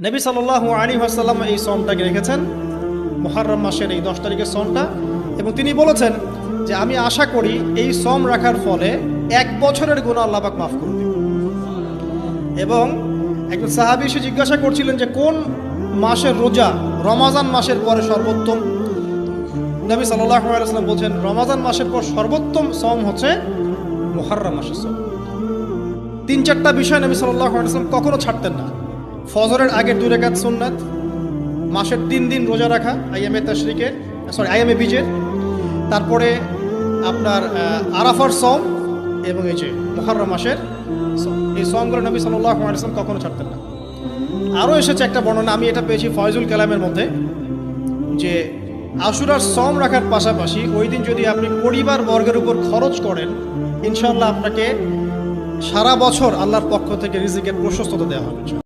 নবী সাল্লাল্লাহু আলাইহি ওয়াসাল্লাম এই সওমটাকে রেখেছেন, মুহররম মাসের এই 10 তারিখের সওমটা, এবং তিনি বলেছেন যে আমি আশা করি এই সওম রাখার ফলে 1 বছরের গুনাহ আল্লাহ পাক মাফ করে দিবেন। এবং একজন সাহাবী এসে জিজ্ঞাসা করছিলেন যে কোন মাসের রোজা রমাজান মাসের পরে সর্বোত্তম। নবী সাল্লাল্লাহু আলাইহি ওয়াসাল্লাম বলছেন রমাজান মাসের পর সর্বোত্তম সওম হচ্ছে মুহররম মাসের সওম। 3-4টা বিষয় নবী সাল্লাল্লাহু আলাইহি ওয়াসাল্লাম কখনো ছাড়তেন না। ফজরের আগের 2 রাকাত সুন্নাত, মাসের 3 দিন রোজা রাখা আইয়ামে বীজের, তারপরে আপনার আরাফার সওম, এবং এই যে মুহররম মাসের সওম। এই সওমগুলো নবী সাল্লাল্লাহু আলাইহি ওয়াসাল্লাম কখনো ছাড়তেন না। আরও এসেছে একটা বর্ণনা, আমি এটা পেয়েছি ফয়জুল কালামের মধ্যে, যে আশুরার সওম রাখার পাশাপাশি ওই দিন যদি আপনি পরিবার বর্গের উপর খরচ করেন, ইনশাআল্লাহ আপনাকে সারা বছর আল্লাহর পক্ষ থেকে রিজিকের প্রশস্ততা দেওয়া হবে।